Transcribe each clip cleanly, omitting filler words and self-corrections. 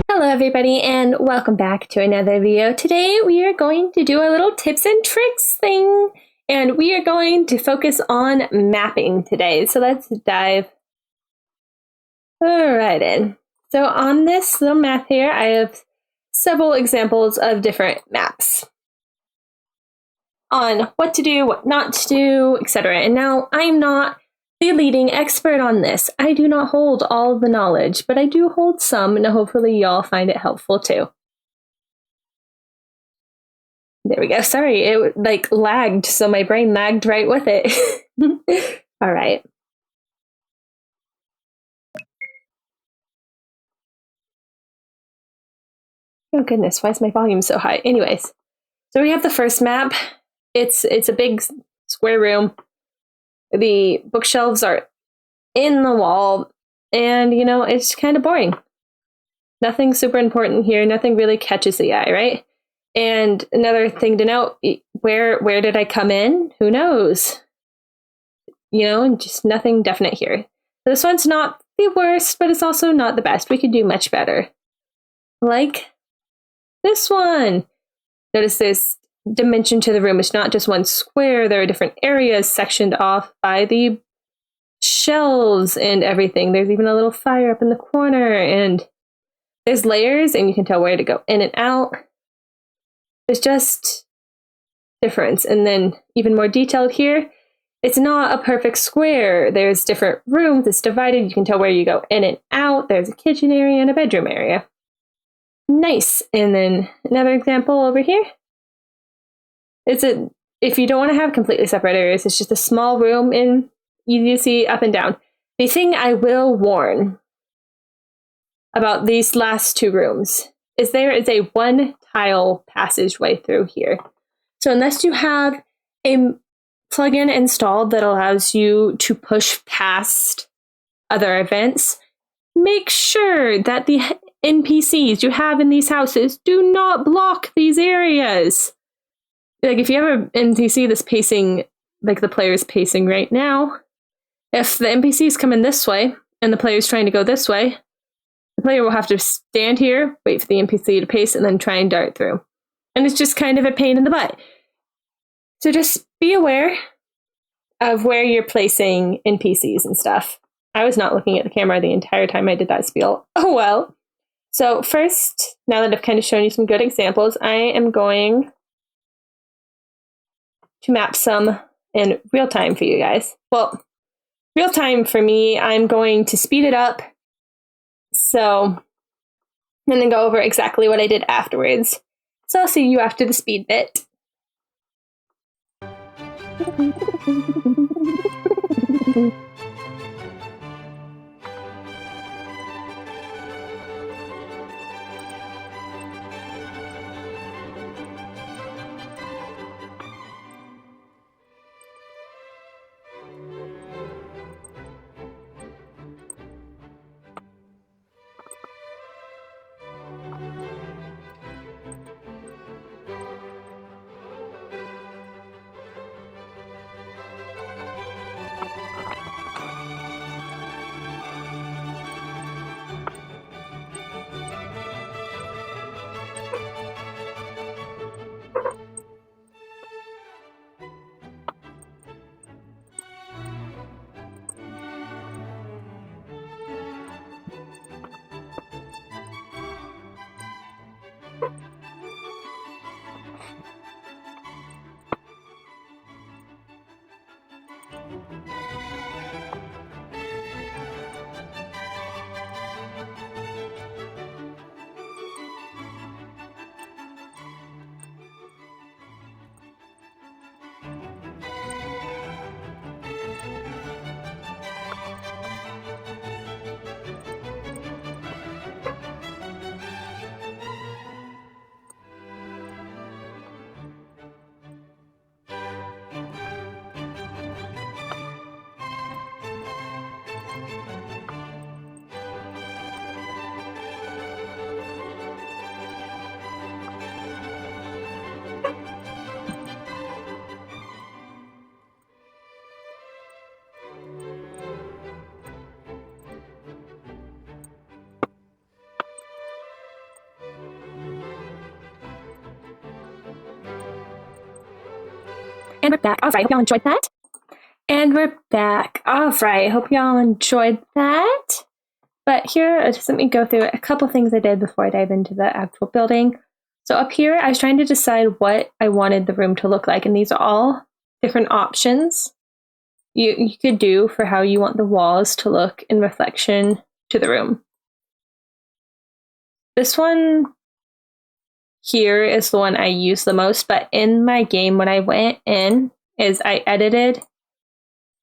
Hello everybody and welcome back to another video. Today we are going to do a little tips and tricks thing and we are going to focus on mapping today. So let's dive right in. So on this little map here I have several examples of different maps on what to do, what not to do, etc. And now I'm not the leading expert on this. I do not hold all the knowledge, but I do hold some, and hopefully y'all find it helpful too. There we go. Sorry, it like lagged, so my brain lagged right with it. All right. Oh goodness, why is my volume so high? Anyways, so we have the first map. It's a big square room. The bookshelves are in the wall, and you know, it's kind of boring. Nothing super important here. Nothing really catches the eye, right? And another thing to note, where did I come in? Who knows? You know, just nothing definite here. So this one's not the worst, but it's also not the best. We could do much better. Like this one. Notice this dimension to the room. It's not just one square. There are different areas sectioned off by the shelves and everything. There's even a little fire up in the corner, and there's layers, and you can tell where to go in and out. There's just difference. And then even more detailed here, it's not a perfect square. There's different rooms. It's divided. You can tell where you go in and out. There's a kitchen area and a bedroom area. Nice. And then another example over here. If you don't want to have completely separate areas, it's just a small room and easy to see up and down. The thing I will warn about these last two rooms is there is a one tile passageway through here. So unless you have a plugin installed that allows you to push past other events, make sure that the NPCs you have in these houses do not block these areas. Like if you have an NPC that's pacing, like the player's pacing right now, if the NPCs come in this way and the player's trying to go this way, the player will have to stand here, wait for the NPC to pace, and then try and dart through. And it's just kind of a pain in the butt. So just be aware of where you're placing NPCs and stuff. I was not looking at the camera the entire time I did that spiel. Oh well. So first, now that I've kind of shown you some good examples, I am going to map some in real time for you guys. Well, real time for me, I'm going to speed it up. So, and then go over exactly what I did afterwards. So I'll see you after the speed bit. And we're back. All right, hope y'all enjoyed that. And we're back. All right, hope y'all enjoyed that. But here, just let me go through a couple things I did before I dive into the actual building. So up here, I was trying to decide what I wanted the room to look like, and these are all different options you could do for how you want the walls to look in reflection to the room. This one here is the one I use the most, but in my game, what I went in is I edited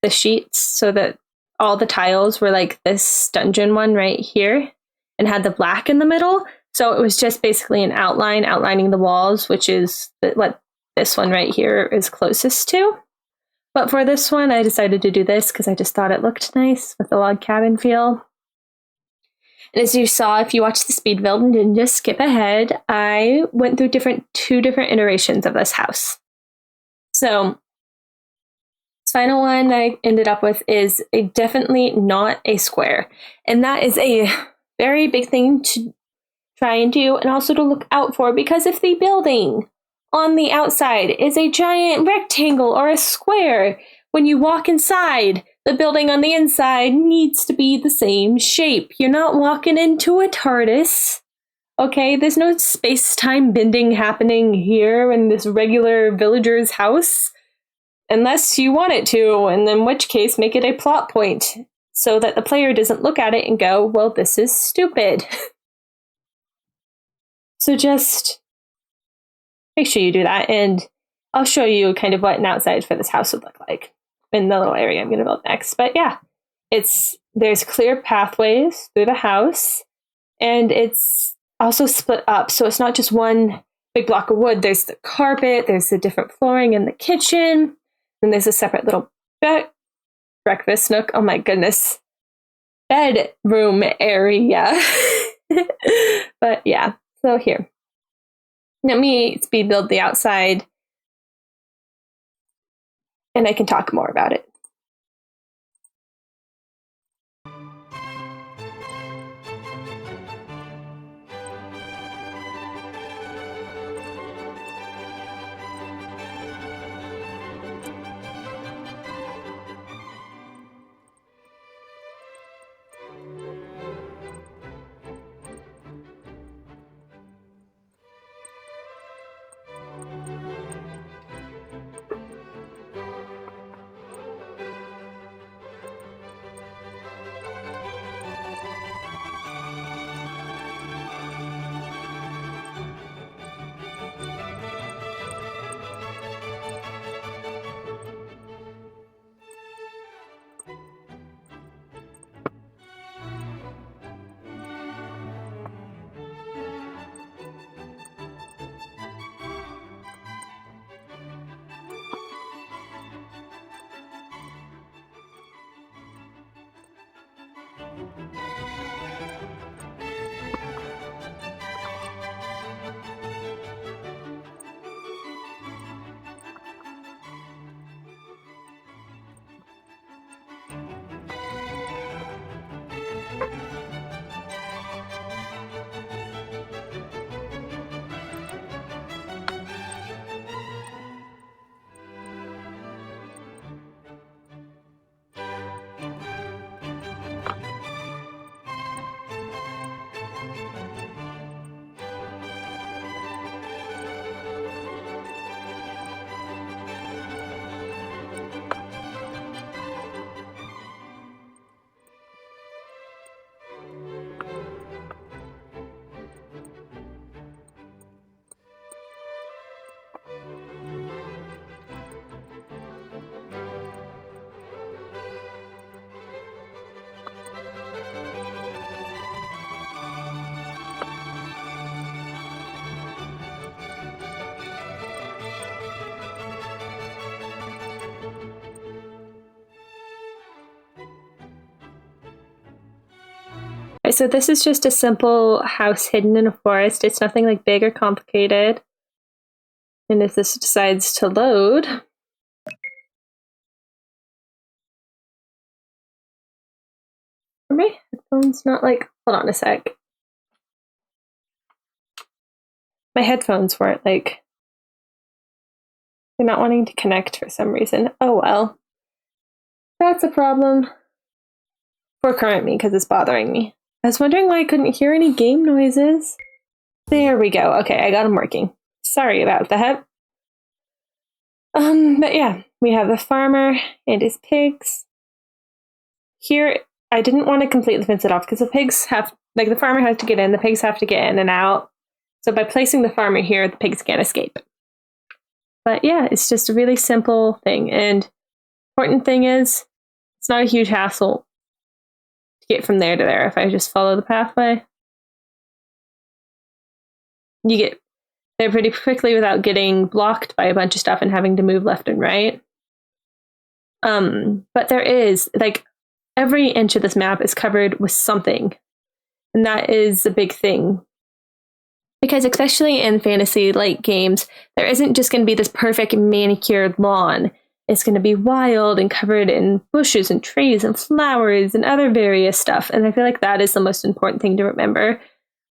the sheets so that all the tiles were like this dungeon one right here and had the black in the middle. So it was just basically an outline outlining the walls, which is what this one right here is closest to. But for this one, I decided to do this because I just thought it looked nice with the log cabin feel. And as you saw, if you watched the speed build and didn't just skip ahead, I went through two different iterations of this house. So this final one I ended up with is definitely not a square. And that is a very big thing to try and do and also to look out for, because if the building on the outside is a giant rectangle or a square, when you walk inside, the building on the inside needs to be the same shape. You're not walking into a TARDIS. Okay, there's no space-time bending happening here in this regular villager's house. Unless you want it to, and in which case make it a plot point so that the player doesn't look at it and go, well, this is stupid. So just make sure you do that, and I'll show you kind of what an outside for this house would look like in the little area I'm going to build next. But yeah, there's clear pathways through the house, and it's also split up. So it's not just one big block of wood. There's the carpet, there's the different flooring in the kitchen, and there's a separate little breakfast nook. Oh my goodness. Bedroom area. But yeah, so here. Let me speed build the outside, and I can talk more about it. So this is just a simple house hidden in a forest. It's nothing like big or complicated. And if this decides to load, are my headphones not like, hold on a sec. My headphones weren't like They're not wanting to connect for some reason. Oh well. That's a problem for current me because it's bothering me. I was wondering why I couldn't hear any game noises. There we go. Okay, I got them working. Sorry about that. But yeah, we have the farmer and his pigs. Here, I didn't want to completely fence it off because the pigs have, like, the farmer has to get in, the pigs have to get in and out. So by placing the farmer here, the pigs can't escape. But yeah, it's just a really simple thing. And important thing is, it's not a huge hassle to get from there to there if I just follow the pathway. You get there pretty quickly without getting blocked by a bunch of stuff and having to move left and right. But there is, like, every inch of this map is covered with something. And that is a big thing. Because especially in fantasy like games, there isn't just going to be this perfect manicured lawn. It's going to be wild and covered in bushes and trees and flowers and other various stuff. And I feel like that is the most important thing to remember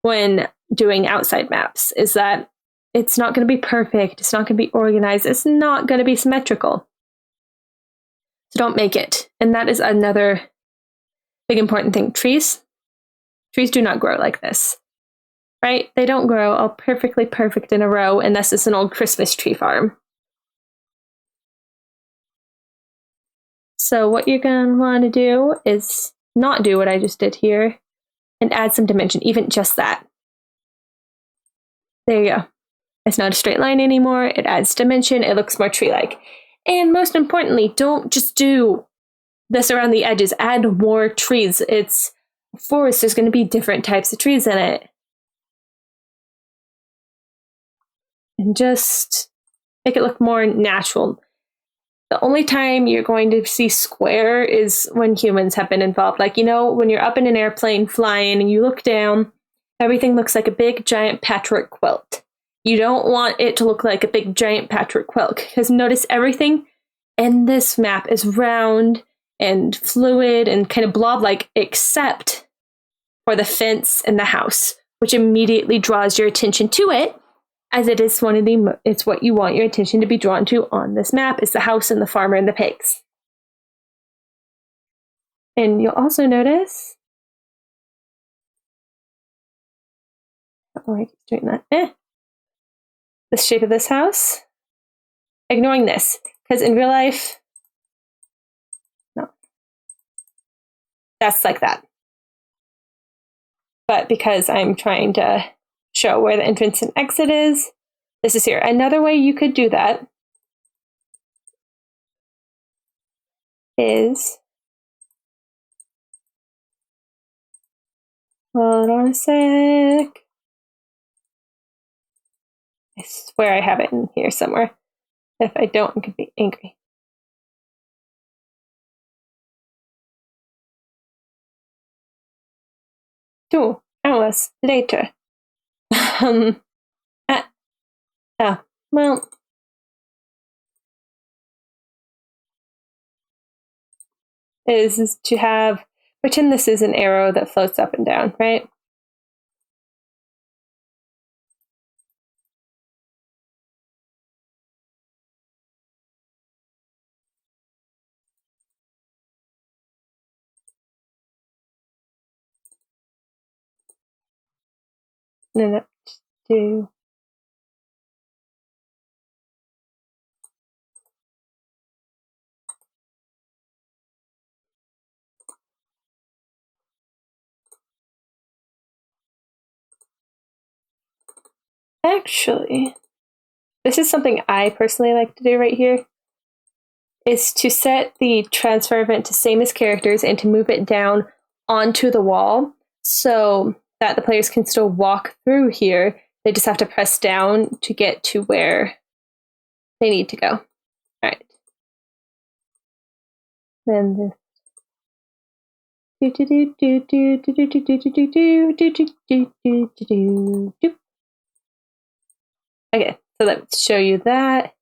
when doing outside maps, is that it's not going to be perfect. It's not going to be organized. It's not going to be symmetrical. So don't make it. And that is another big important thing. Trees do not grow like this. Right? They don't grow all perfectly perfect in a row unless it's an old Christmas tree farm. So what you're going to want to do is not do what I just did here and add some dimension, even just that. There you go. It's not a straight line anymore. It adds dimension. It looks more tree-like. And most importantly, don't just do this around the edges. Add more trees. It's a forest. There's going to be different types of trees in it. And just make it look more natural. The only time you're going to see square is when humans have been involved. Like, you know, when you're up in an airplane flying and you look down, everything looks like a big giant patchwork quilt. You don't want it to look like a big giant patchwork quilt, because notice everything in this map is round and fluid and kind of blob-like, except for the fence and the house, which immediately draws your attention to it, as it is it's what you want your attention to be drawn to on this map, is the house and the farmer and the pigs. And you'll also notice, oh, I keep doing that. The shape of this house. Ignoring this, because in real life, no, that's like that. But because I'm trying to show where the entrance and exit is, this is here. Another way you could do that is, hold on a sec. I swear I have it in here somewhere. If I don't, I'm going to be angry. Two hours later. Oh, well. Is to have, pretend this is an arrow that floats up and down, right? And then up to actually, this is something I personally like to do right here, is to set the transfer event to same as characters and to move it down onto the wall so that the players can still walk through here. They just have to press down to get to where they need to go. All right. Then this. Okay, so let's show you that.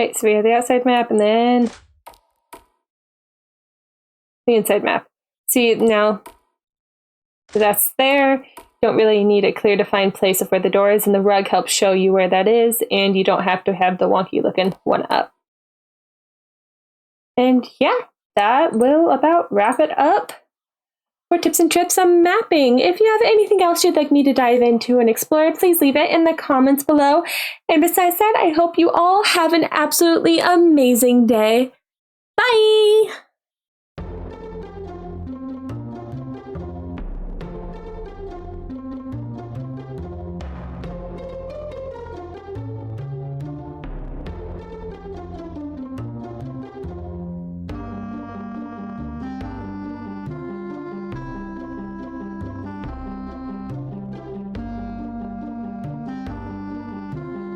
Right, so we have the outside map and then the inside map. See, now that's there. Don't really need a clear defined place of where the door is, and the rug helps show you where that is, and you don't have to have the wonky looking one up. And yeah, that will about wrap it up for tips and trips on mapping. If you have anything else you'd like me to dive into and explore, please leave it in the comments below. And besides that, I hope you all have an absolutely amazing day. Bye!